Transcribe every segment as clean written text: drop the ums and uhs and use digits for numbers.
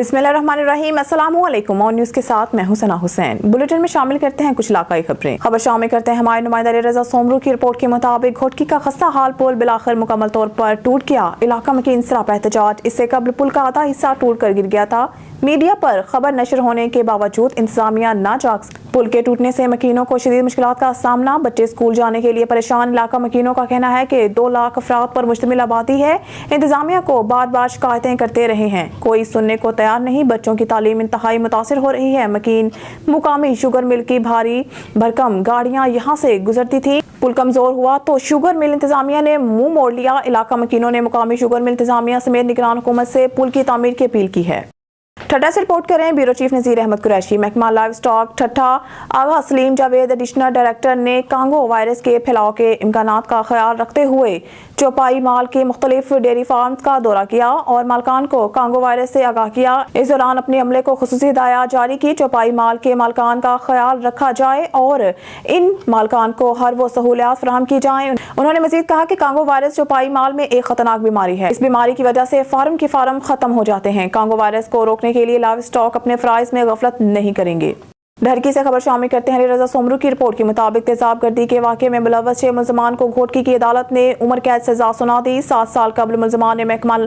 बिस्मिल्लाहिर्रहमानिर्रहीम। अस्सलाम वालेकुम। और न्यूज़ के साथ मैं हूं सना हुसैन। बुलेटिन में शामिल करते हैं कुछ इलाकाई खबरें। खबर शामिल करते हैं हमारे नुमाइंदा रज़ा सोमरू की रिपोर्ट के मुताबिक घोटकी का खस्ता हाल पुल बिलाखिर मुकम्मल तौर पर टूट गया। इलाका में की इंसराफ एहतजाज। इससे कबल पुल का आधा हिस्सा टूट कर गिर गया था। मीडिया पर खबर नशर होने के बावजूद इंतजामिया ना जाग। पुल के टूटने से मकीनों को शदीद मुश्किलात का सामना। बच्चे स्कूल जाने के लिए परेशान। इलाका मकीनों का कहना है कि 2 लाख अफराद पर मुश्तमिल आबादी है। इंतजामिया को बार बार शिकायतें करते रहे हैं, कोई सुनने को तैयार नहीं। बच्चों की तालीम इंतहाई मुतासिर हो रही है। मकीन मुकामी शुगर मिल की भारी भरकम गाड़ियां यहां से गुजरती थी। पुल कमजोर हुआ तो शुगर मिल इंतजामिया ने मुंह मोड़ लिया। इलाका मकीनों ने मुकामी शुगर मिल इंतजामिया समेत निगरान हुकूमत से पुल की तामीर की अपील की है। ठट्ठा से रिपोर्ट करें ब्यूरो चीफ नज़ीर अहमद कुरैशी। महकमा लाइव स्टॉक ठट्ठा आगा सलीम जावेद एडिशनल डायरेक्टर ने कांगो वायरस के फैलाव के इम्कानात का ख्याल रखते हुए चौपाई माल के मुख्तलिफ डेयरी फार्म्स का दौरा किया और मालकान को कांगो वायरस से आगाह किया। इस दौरान अपने अमले को खुसूसी हिदायत जारी की। चौपाई माल के मालकान का ख्याल रखा जाए और इन मालकान को हर वो सहूलियात फराहम की जाए। उन्होंने मजीद कहा कि कांगो वायरस चौपाई माल में एक खतरनाक बीमारी है। इस बीमारी की वजह से फार्म के फार्म खत्म हो जाते हैं। कांगो वायरस को रोकने के लिए लाइव स्टॉक अपने फ्राइज में गफलत नहीं करेंगे। धरकी से खबर शामिल करते हैं रज़ा सोमरू की रिपोर्ट के मुताबिक तेजाब गर्दी के वाक़े में मुलव्वस 6 मुलजमान को घोटकी की अदालत ने उम्र कैद सजा सुना दी। 7 साल कबल मुलजमान ने महकमा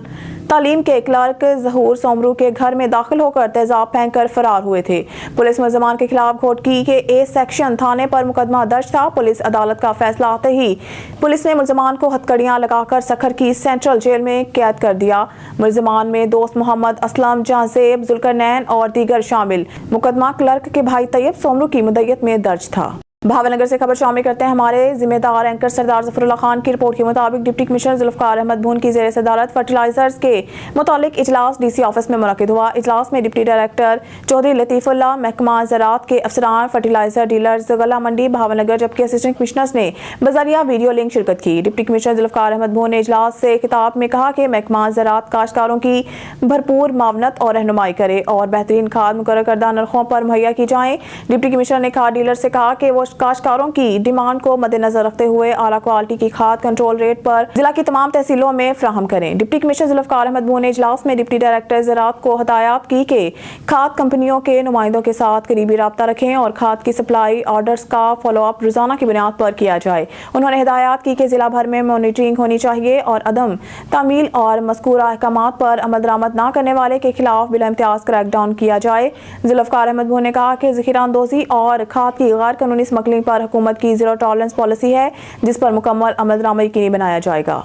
तालीम के क्लर्क ज़हूर सोमरू के घर में दाखिल होकर तेजाब फेंक कर फरार हुए थे। पुलिस मुलजमान के खिलाफ घोटकी के ए सेक्शन थाने पर मुकदमा दर्ज था। पुलिस अदालत का फैसला आते ही पुलिस ने मुलजमान को हथकड़ियां लगाकर सखर की सेंट्रल जेल में कैद कर दिया। मुलजमान में दोस्त मोहम्मद असलम, जहाजेब, जुल्करनैन और दीगर शामिल। मुकदमा क्लर्क के भाई तैयब सोमरू की मुद्दत में दर्ज था। भावनगर से खबर शामिल करते हैं हमारे जिम्मेदार एंकर सरदार जफरुल्लाह खान की रिपोर्ट के मुताबिक डिप्टी कमिश्नर जुल्फकार अहमद भून की जेर सदारत फर्टिलाइजर्स के मुतालिक इजलास डीसी ऑफिस में मुनक्किद हुआ। इजलास में डिप्टी डायरेक्टर चौधरी लतीफुल्लाह, महकमा ज़राअत के अफसरान, फर्टिलाइजर डीलर्स, गला मंडी भावनगर, जबकि असिस्टेंट कमिश्नर्स ने बजरिया वीडियो लिंक शिरकत की। डिप्टी कमिश्नर जुल्फकार अहमद भून ने इजलास से खिताब में कहा कि महकमा ज़राअत काश्तकारों की भरपूर मावनत और रहनुमाई करे और बेहतरीन खाद मुकर्रर करदा नरखों पर मुहैया की जाए। डिप्टी कमिश्नर ने खाद डीलर से कहा कि वो काश्तकारों की डिमांड को मद्देनजर रखते हुए आला क्वालिटी की खाद कंट्रोल रेट पर जिला की तमाम तहसीलों में फ्राहम करें। डिप्टी कमिश्नर जुल्फकार अहमद भून ने इजलास में डिप्टी डायरेक्टर ज़राअत को हदायत की कि खाद कंपनियों के नुमाइंदों के साथ करीबी राब्ता रखें और खाद की सप्लाई ऑर्डर्स का फॉलो अप रोजाना की बुनियाद पर किया जाए। उन्होंने हिदायत की कि जिला भर में मॉनिटरिंग होनी चाहिए और अदम तामील और मज़कूरा अहकामात पर अमल दरामद न करने वाले के खिलाफ बिला इम्तियाज क्रैकडाउन किया जाए। जुल्फकार अहमद भून ने कहा कि ज़ख़ीरा अंदोज़ी और खाद की गैर कानूनी स्मगलिंग पर हुकूमत की ज़ीरो टॉलरेंस पॉलिसी है, जिस पर मुकम्मल अमल दरामद यकीनी बनाया जाएगा।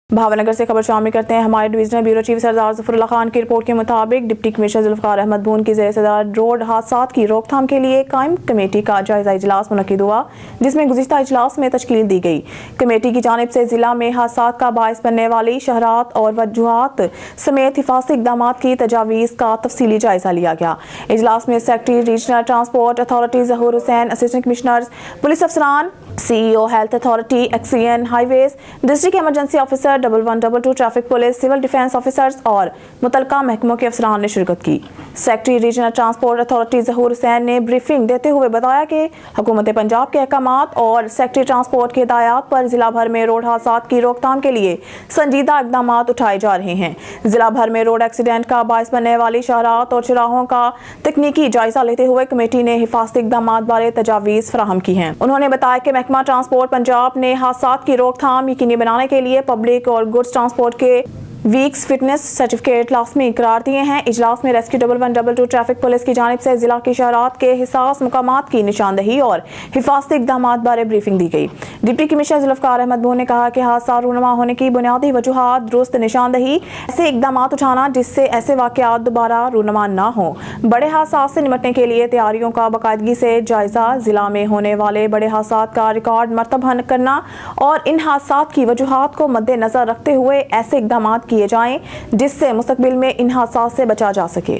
भावनगर से खबर शामिल करते हैं हमारे डिवीजनल ब्यूरो चीफ सरदार जफरुल्लाह खान की रिपोर्ट के मुताबिक डिप्टी कमिश्नर जुल्फकार अहमद भून की ज़ेर सदारत रोड हादसात की रोकथाम के लिए कायम कमेटी का जायजा इजलास मुनक्किद हुआ, जिसमें गुज़िश्ता इजलास में तश्कील दी गई। कमेटी की जानिब से जिला में हादसात का बायस बनने वाली शहरात और वजूहात समेत हिफाजती इक़दामात की तजावीज़ का तफसीली जायजा लिया गया। इजलास में secretary regional transport authority Zahoor Hussain, assistant commissioners, police अफसरान, CEO health authority, XEN highways, district emergency officer, 1122 traffic police, civil defence officers और मुतलका महकमों के अफसरान ने शिरकत की। Secretary regional transport authority Zahoor Hussain ने ब्रीफिंग देते हुए बताया कि हुकूमत पंजाब के अहकामात और सेक्रेटरी ट्रांसपोर्ट की हिदायत पर जिला भर में रोड हादसात की रोकथाम के लिए संजीदा इक़दामात उठाए जा रहे हैं। जिला भर में रोड एक्सीडेंट का बायस बनने वाली शहरात और चौराहों का तकनीकी जायजा लेते हुए कमेटी ने हिफाजती इक़दामात बारे तजावीज़ फराहम की हैं। उन्होंने बताया कि महकमा ट्रांसपोर्ट पंजाब ने हादसात की रोकथाम यकीनी बनाने के लिए पब्लिक और गुड्स ट्रांसपोर्ट के वीक्स फिटनेस सर्टिफिकेट लाजमी करार दिए हैं। इजलास में रेस्क्यू 1122 ट्रैफिक पुलिस की जानिब से जिला की शहरात के हिसास मुकामात की निशानदही और हिफाजती इक़दामात बारे ब्रीफिंग दी गई। डिप्टी कमिश्नर जुल्फकार अहमद भून ने कहा कि हादसा रूनुमा होने की बुनियादी वजूहात दुरुस्त निशानदही, ऐसे इक़दामात उठाना जिससे ऐसे वाक़यात दोबारा रूनुमा ना हो, बड़े हादसा से निपटने के लिए तैयारियों का बाकायदगी से जायजा, जिला में होने वाले बड़े हादसा का रिकॉर्ड मरतबा करना और इन हादसा की वजूहात को मद्देनजर रखते हुए ऐसे इक़दामात किए जाएं जिससे मुस्तकबिल में इन हादसा से बचा जा सके।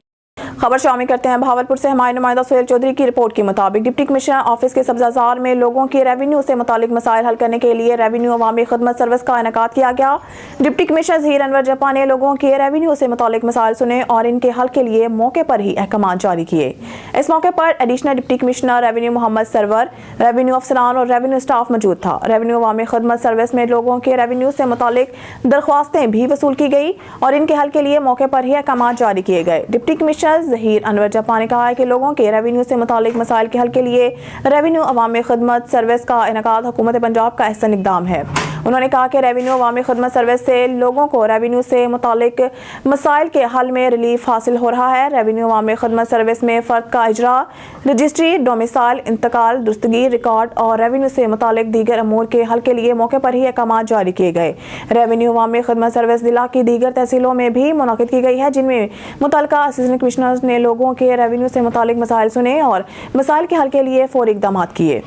खबर शामिल करते हैं भावलपुर से हमारे नुमाइंदा सुहेल चौधरी की रिपोर्ट के मुताबिक डिप्टी कमिश्नर ऑफिस के सब्जाजार में लोगों के रेवेन्यू से मुतालिक मसाइल हल करने के लिए रेवेन्यू अवामी खिदमत सर्विस का इनेकाद किया गया। डिप्टी कमिश्नर ज़हीर अनवर जप्पा ने लोगों के रेवेन्यू से मुतालिक मसाइल सुने और इनके हल के लिए मौके पर ही अहकाम जारी किए। इस मौके पर additional deputy commissioner revenue Mohammad Sarwar, revenue अफसरान और रेवेन्यू स्टाफ मौजूद था। रेवेन्यू अवामी खिदमत सर्विस में लोगों के रेवेन्यू से मुतालिक दरख्वास्तें भी वसूल की गई और इनके हल के लिए मौके पर ही अहकाम जारी किए गए। डिप्टी कमिश्नर ज़हीर अनवर जप्पा ने कहा है कि लोगों के रेवेन्यू से मुतालिक मसाइल के हल के लिए रेवेन्यू अवामी खिदमत सर्विस का इनेकाद हुकूमत पंजाब का अहसन इक़दाम है। उन्होंने कहा कि रेवेन्यू अवामी खिदमत सर्विस से लोगों को रेवेन्यू से मुतालिक मसाइल के हल में रिलीफ हासिल हो रहा है। रेवेन्यू अवामी खिदमत सर्विस में फ़र्द का इजरा, रजिस्ट्री, डोमिसाइल, इंतकाल, दुरुस्तगी, रिकॉर्ड और रेवेन्यू से मुतालिक दीगर अमूर के हल के लिए मौके पर ही अहकाम जारी किए गए। रेवेन्यू अवामी खिदमत सर्विस जिला की दीगर तहसीलों में भी मुनाकिद की गई है, जिनमें मुतल्लिका असिस्टेंट कमिश्नर्स ने लोगों के रेवेन्यू से मुतालिक मसाइल सुने और मसाइल के हल के लिए फौरी इक़दाम किए।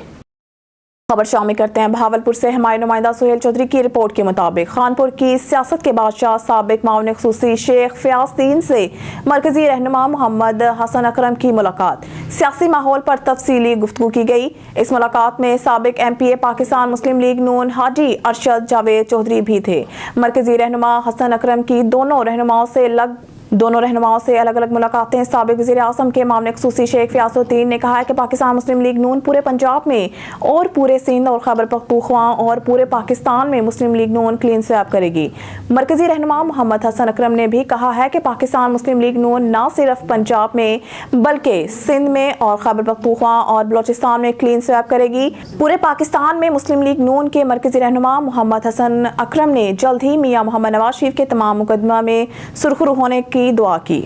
खबर शामिल करते हैं भावलपुर से हमारे नुमाइंदा सुहेल चौधरी की रिपोर्ट के मुताबिक खानपुर की सियासत के बादशाह साबिक माउन खुसूसी शेख फयाज़ुद्दीन से मरकजी रहनुमा मोहम्मद हसन अकरम की मुलाकात। सियासी माहौल पर तफसीली गुफ्तगू की गई। इस मुलाकात में साबिक MPA पाकिस्तान मुस्लिम लीग नून हाजी अरशद जावेद चौधरी भी थे। मरकजी रहनुमा हसन अकरम की दोनों रहनुमाओं से अलग अलग मुलाकातें। साबिक वज़ीर आज़म के मामले खुसूसी शेख फयाज़ुद्दीन ने कहा है कि पाकिस्तान मुस्लिम लीग नून पूरे पंजाब में और पूरे सिंध और खैबर पख्तूनख्वा और पूरे पाकिस्तान में मुस्लिम लीग नून क्लीन स्वीप करेगी। मरकजी रहनुमा मोहम्मद हसन अकरम ने भी कहा है कि पाकिस्तान मुस्लिम लीग नून न सिर्फ पंजाब में बल्कि सिंध में और खैबर पख्तूनख्वा और बलोचिस्तान में क्लीन स्वीप करेगी। पूरे पाकिस्तान में मुस्लिम लीग नून के मरकजी रहनुमा मोहम्मद हसन अकरम ने जल्द ही मियां मोहम्मद नवाज शरीफ के तमाम मुकदमा में सुरखरू होने की दुआ की।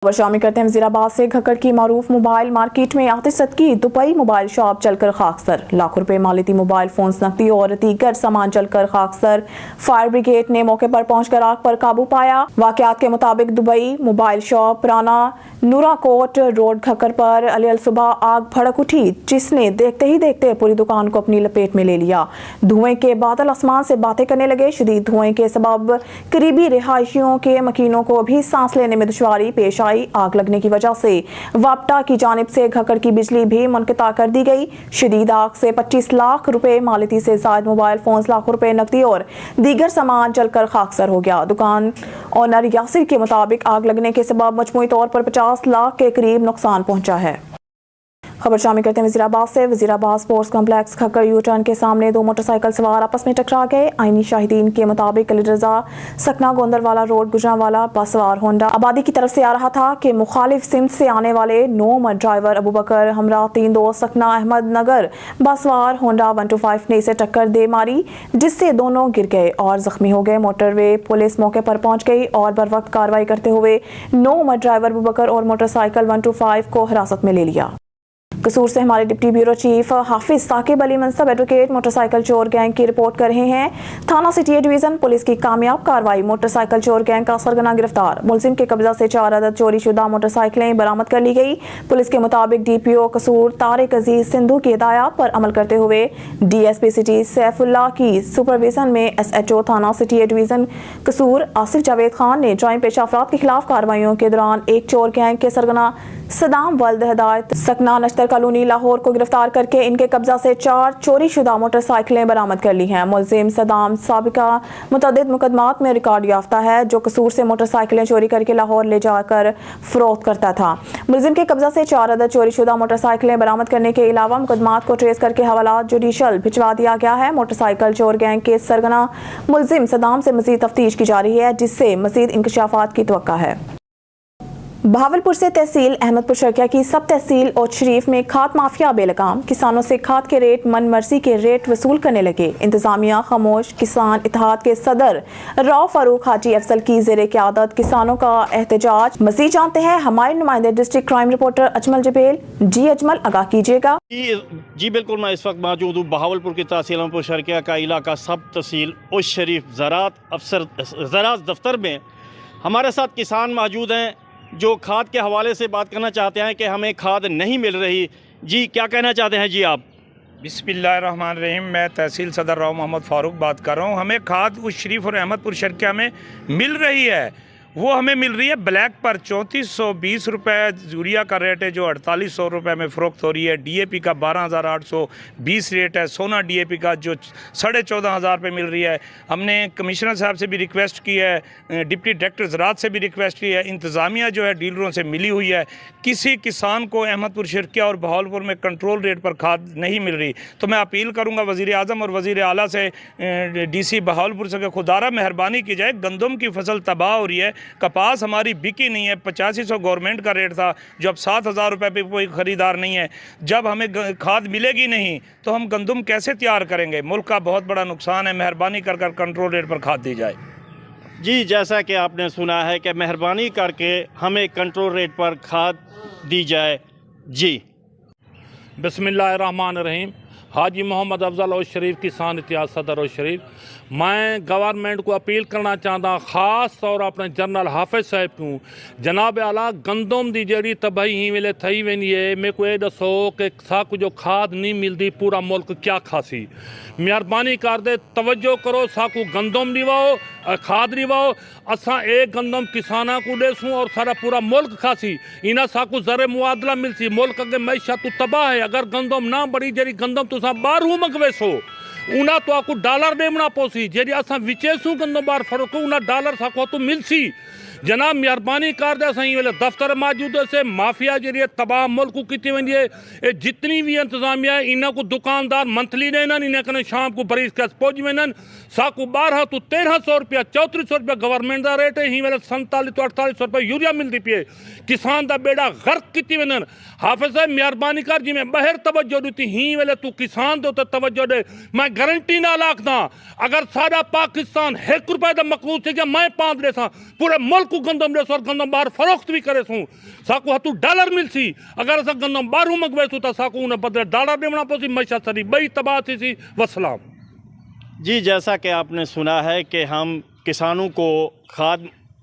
खबर शामिल करते हैं वज़ीराबाद से घक्कड़ की मारूफ मोबाइल मार्केट में आतिशत की दुबई मोबाइल शॉप जलकर खाकसर। लाखों रुपए मालियती मोबाइल फोन्स, नकदी और दीगर सामान जलकर खाकसर। फायर ब्रिगेड ने मौके पर पहुंचकर आग पर काबू पाया। वाकयात के मुताबिक दुबई मोबाइल शॉप पुराना नूरा कोट रोड घक्कड़ पर अल सुबह आग भड़क उठी, जिसने देखते ही देखते पूरी दुकान को अपनी लपेट में ले लिया। धुएं के बादल आसमान से बातें करने लगे। शदीद धुएं के सबब करीबी रिहायशियों के मकीनों को भी सांस लेने में दुश्वारी पेश आई। आग लगने की वजह से वापटा की जानिब से घक्कड़ की बिजली भी मुनक़ता कर दी गई। शदीद आग से 25 लाख रुपए मालियती से ज़ायद मोबाइल फोन, लाखों रुपए नकदी और दीगर सामान जलकर खाकसर हो गया। दुकान ओनर यासिर के मुताबिक आग लगने के सबब मजमूई तौर पर 50 लाख के करीब नुकसान पहुंचा है। खबर शामिल करते हैं वज़ीराबाद से। Wazirabad sports complex Khakkar U turn के सामने दो मोटरसाइकिल सवार आपस में टकरा गए। आईनी शाहिदीन के मुताबिक अली रजा सकना गोंदरवाला रोड गुजरांवाला बस सवार होंडा आबादी की तरफ से आ रहा था कि मुखालिफ सिमत से आने वाले नोमर ड्राइवर अबू बकर हमरा 3 दोस्त सकना अहमद नगर बस सवार होंडा 125 ने इसे टक्कर दे मारी, जिससे दोनों गिर गए और जख्मी हो गए। मोटरवे पुलिस मौके पर पहुंच गई और बर वक्त कार्रवाई करते हुए नोमर ड्राइवर अबू बकर और मोटरसाइकिल 125 को हिरासत में ले लिया। कसूर से हमारे डिप्टी ब्यूरो चीफ हाफिज साकिब अली मनसब एडवोकेट मोटरसाइकिल चोर गैंग की रिपोर्ट कर रहे हैं। थाना सिटी ए डिवीजन पुलिस की कामयाब कार्रवाई, मोटरसाइकिल चोर गैंग का सरगना गिरफ्तार। मुलजिम के कब्जा से 4 अदद चोरी शुदा मोटरसाइकिलें बरामद कर ली गई। पुलिस के मुताबिक DPO कसूर तारिक अजीज सिंधु की हिदायत पर अमल करते हुए DSP सिटी सैफुल्लाह की सुपरविजन में SHO थाना सिटी ए डिवीजन कसूर आसिफ जावेद खान ने जराइम पेशा अफराद के खिलाफ कार्रवाइयों के दौरान एक चोर गैंग के सरगना सदाम वल्द हिदायत सकना नश्तर कॉलोनी लाहौर को गिरफ्तार करके इनके कब्जा से 4 चोरी शुदा मोटरसाइकिलें बरामद कर ली हैं। मुलजिम सदाम साबिका मुतअद्दिद मुकदमात में रिकॉर्ड याफ्ता है, जो कसूर से मोटरसाइकिलें चोरी करके लाहौर ले जाकर फरोख्त करता था। मुलजिम के कब्जा से 4 अदद चोरी शुदा मोटरसाइकिलें बरामद करने के अलावा मुकदमात को ट्रेस करके हवाला जुडिशल भिजवा दिया गया है। मोटरसाइकिल चोर गैंग के सरगना मुलजिम सदाम से मजीद तफ्तीश की जा रही है, जिससे मजीद इंकशाफात की तवक्का है। भावलपुर से तहसील अहमदपुर शर्किया की सब तहसील और शरीफ में खाद माफिया बेलगाम, किसानों से खाद के रेट मन मर्जी के रेट वसूल करने लगे। इंतजामिया खामोश। किसान इत्तेहाद के सदर राव फारूक हाजी अफजल की ज़ेरे क़यादत किसानों का एहतजाज। मज़ीद जानते हैं हमारे नुमाइंदे district crime reporter Ajmal Jabel. जी अजमल, आगाह कीजिएगा। जी बिल्कुल, मैं इस वक्त मौजूद हूँ बहावलपुर की तहसील अहमदपुर शर्किया का इलाका सब तहसील और शरीफ ज़राअत दफ्तर में हमारे साथ किसान मौजूद हैं जो खाद के हवाले से बात करना चाहते हैं कि हमें खाद नहीं मिल रही। जी क्या कहना चाहते हैं जी आप? बिस्मिल्लाहिर्रहमानिर्रहीम। मैं तहसील सदर राव मोहम्मद फ़ारूक बात कर रहा हूँ। हमें खाद उस शरीफ और अहमदपुर शर्किया में मिल रही है। وہ ہمیں مل رہی ہے بلیک پر 3420 روپے یوریا کا ریٹ ہے جو 4800 روپے میں فروخت ہو رہی ہے. ڈی اے پی کا 12820 ریٹ ہے. سونا ڈی اے پی کا جو 14,500 پہ مل رہی ہے. ہم نے کمشنر صاحب سے بھی ریکویسٹ کی ہے, ڈپٹی ڈائریکٹر زراعت سے بھی ریکویسٹ کی ہے, انتظامیہ جو ہے ڈیلروں سے ملی ہوئی ہے. کسی کسان کو احمد پور شرقیہ اور بہاولپور میں کنٹرول ریٹ پر کھاد نہیں مل رہی. تو میں اپیل کروں گا وزیر اعظم اور وزیر اعلیٰ سے, ڈی سی بہاولپور سے, کہ خدارہ مہربانی کی جائے. گندم کی فصل تباہ ہو رہی ہے, کپاس ہماری بکی نہیں ہے. 8500 گورنمنٹ کا ریٹ تھا جو اب 7000 روپے پہ کوئی خریدار نہیں ہے. جب ہمیں کھاد ملے گی نہیں تو ہم گندم کیسے تیار کریں گے؟ ملک کا بہت بڑا نقصان ہے. مہربانی کر کنٹرول ریٹ پر کھاد دی جائے. جی, جیسا کہ آپ نے سنا ہے کہ مہربانی کر کے ہمیں کنٹرول ریٹ پر کھاد دی جائے. جی بسم اللہ الرحمن الرحیم. حاجی محمد افضل اور شریف کسان اتحاد صدر اور شریف. میں گورنمنٹ کو اپیل کرنا چاہتا ہوں, خاص طور اپنے جنرل حافظ صاحب کو, جناب اعلیٰ گندم دی جڑی تباہی ہی ویلے تھئی وینی ہے. میں کو یہ دسو کہ ساکو جو کھاد نہیں ملتی پورا ملک کیا کھاسی. مہربانی کر دے توجہ کرو, ساکو گندم دیواؤ, کھاد دیواؤ. اساں ایک گندم کسانہ کو دے سوں اور سارا پورا ملک کھاسی. انہاں ساکو زر معادلہ مل سی. ملک اگے معیشت تو تباہ ہے. اگر گندم نہ بڑی جڑی گندم تساں باہروں منگوے سو انہاں تو آکو ڈالر دیمنا پوسی. جیڑی اساں وچے سوں گندم باہر فروخو انہاں ڈالر ساکو تو مل سی. جناب مہربانی کر دے سہیں ویلے دفتر موجود سے مافیا جڑی تباہ ملک کو کیتی ویندی ہے. جتنی بھی انتظامیہ ہے انہاں کو دکاندار منتھلی دینا, انہاں کنے شام کو بریس کیس پہنچ وینن. ساکو 12 تو 1300 روپیہ 3400 روپیہ گورنمنٹ دا ریٹ ہے. ہی ویلے 47 تو 4800 روپیہ یوریا ملتی پی ہے. کسان دا بیڑا غرق کیتی وینن. حافظ صاحب مہربانی کر جی میں باہر توجہ دیتی ہی ویلے تو کسان دے تے توجہ دے. میں گارنٹی نہ لاکھدا اگر سارا پاکستان 1 روپے دا مقروض تھی کہ میں 5 دے ساں پورے ملک کو گندم دے سو اور گندم باہر فروخت بھی کرے سوں. ساکو ہتو ڈالر مل سی. اگر اسا گندم باہروں منگوے سو تا ساکو انہیں بدلے ڈالر دیونا پوسی. معیشت ساری بئی تباہ تھی سی. وسلام. جی, جیسا کہ آپ نے سنا ہے کہ ہم کسانوں کو کھاد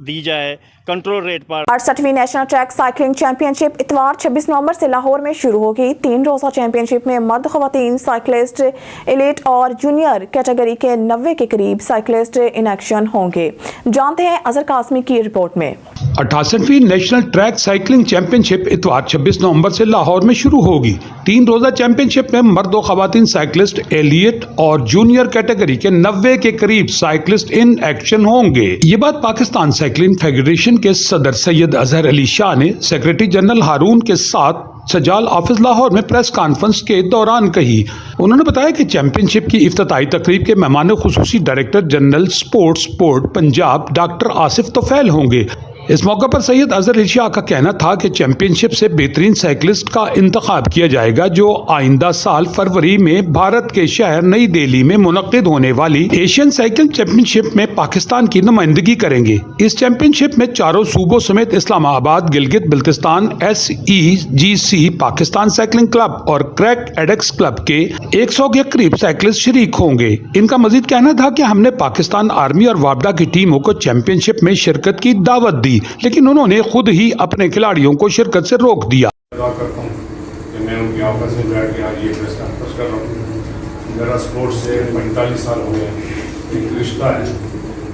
دی جائے کنٹرول ریٹ پر. 68ویں نیشنل ٹریک سائیکلنگ چیمپئن شپ اتوار 26 نومبر سے لاہور میں شروع ہوگی. 3 روزہ چیمپئن شپ میں مرد خواتین سائیکلسٹ ایلیٹ اور جونیئر کیٹیگری کے 90 کے قریب سائیکلسٹ ان ایکشن ہوں گے. جانتے ہیں اظہر قاسمی کی رپورٹ میں. 68ویں نیشنل ٹریک سائیکلنگ چیمپئن شپ اتوار 26 نومبر سے لاہور میں شروع ہوگی. 3 روزہ چیمپئن شپ میں مرد و خواتین سائیکلسٹ ایلیٹ اور جونیئر کیٹیگری کے 90 کے قریب سائیکلسٹ ان ایکشن ہوں گے. یہ بات پاکستان سائیکلنگ فیڈریشن کے صدر سید اظہر علی شاہ نے سیکریٹری جنرل ہارون کے ساتھ سجال آفس لاہور میں پریس کانفرنس کے دوران کہی. انہوں نے بتایا کہ چیمپئن شپ کی افتتاحی تقریب کے مہمان خصوصی director general sports board Punjab doctor Asif Tufail ہوں گے. اس موقع پر سید اظہر علی شاہ کا کہنا تھا کہ چیمپئن شپ سے بہترین سائیکلسٹ کا انتخاب کیا جائے گا جو آئندہ سال فروری میں بھارت کے شہر نئی دہلی میں منعقد ہونے والی ایشین سائیکل چیمپئن شپ میں پاکستان کی نمائندگی کریں گے. اس چیمپئن شپ میں 4 صوبوں سمیت اسلام آباد, Gilgit Baltistan, SEGC Pakistan cycling club اور کریک ایڈکس کلب کے 100 کے قریب سائیکلسٹ شریک ہوں گے. ان کا مزید کہنا تھا کہ ہم نے پاکستان آرمی اور وابڈا کی ٹیموں کو چیمپئن شپ میں شرکت کی دعوت دی لیکن انہوں نے خود ہی اپنے کھلاڑیوں کو شرکت سے روک دیا. کرتا ہوں کہ میں ان کے آفس میں بیٹھ کے آج یہ پریس کانفرنس کر رہا ہوں. میرا سپورٹس سے 45 سال ہو گئے, ایک رشتہ ہے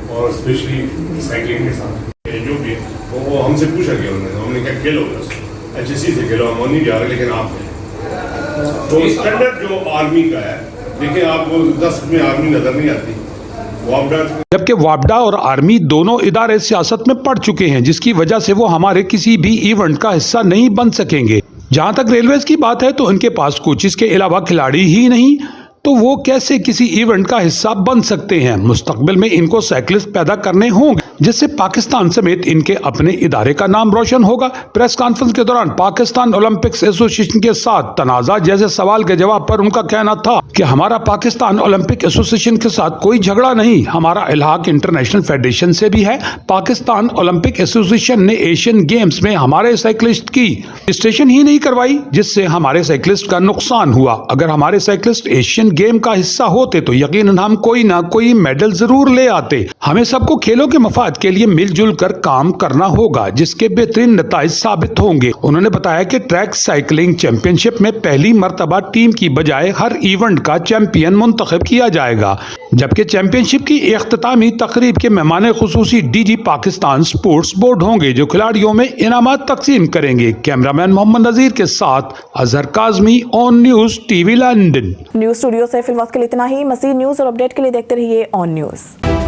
اور اسپیشلی سائیکلنگ کے ساتھ جو بھی وہ ہم سے پوچھا گیا ہم نے کیا کھیلو گا HSC سے کھیلو, ہم نہیں جا رہے لیکن آپ تو اسٹینڈرڈ جو آرمی کا ہے دیکھیں آپ کو 10 میں آرمی نظر نہیں آتی. جبکہ وابڈا اور آرمی دونوں ادارے سیاست میں پڑ چکے ہیں جس کی وجہ سے وہ ہمارے کسی بھی ایونٹ کا حصہ نہیں بن سکیں گے. جہاں تک ریلویز کی بات ہے تو ان کے پاس کوچز کے علاوہ کھلاڑی ہی نہیں تو وہ کیسے کسی ایونٹ کا حصہ بن سکتے ہیں. مستقبل میں ان کو سائیکلسٹ پیدا کرنے ہوں گے جس سے پاکستان سمیت ان کے اپنے ادارے کا نام روشن ہوگا. پریس کانفرنس کے دوران پاکستان اولمپکس ایسوسی ایشن کے ساتھ تنازع جیسے سوال کے جواب پر ان کا کہنا تھا کہ ہمارا پاکستان اولمپک ایسوسی ایشن کے ساتھ کوئی جھگڑا نہیں, ہمارا الحاق انٹرنیشنل فیڈریشن سے بھی ہے. پاکستان اولمپک ایسوسی ایشن نے ایشین گیمز میں ہمارے سائیکلسٹ کی رجسٹریشن ہی نہیں کروائی جس سے ہمارے سائیکلسٹ کا نقصان ہوا. اگر ہمارے سائیکلسٹ ایشین گیم کا حصہ ہوتے تو یقیناً ہم کوئی نہ کوئی میڈل ضرور لے آتے. ہمیں سب کو کھیلوں کے مفاد کے لیے مل جل کر کام کرنا ہوگا جس کے بہترین نتائج ثابت ہوں گے. انہوں نے بتایا کہ ٹریک سائیکلنگ چیمپئن شپ میں پہلی مرتبہ ٹیم کی بجائے ہر ایونٹ کا چیمپئن منتخب کیا جائے گا، جبکہ چیمپئن شپ کی اختتامی تقریب کے مہمان خصوصی D G Pakistan sports board ہوں گے، جو کھلاڑیوں میں انعامات تقسیم کریں گے۔ کیمرامین محمد نذیر کے ساتھ Azhar Kazmi, on news T V London. News studio سے فی الوقت کے لیے اتنا ہی۔ مزید نیوز اور اپڈیٹ کے لیے دیکھتے رہیے آن نیوز۔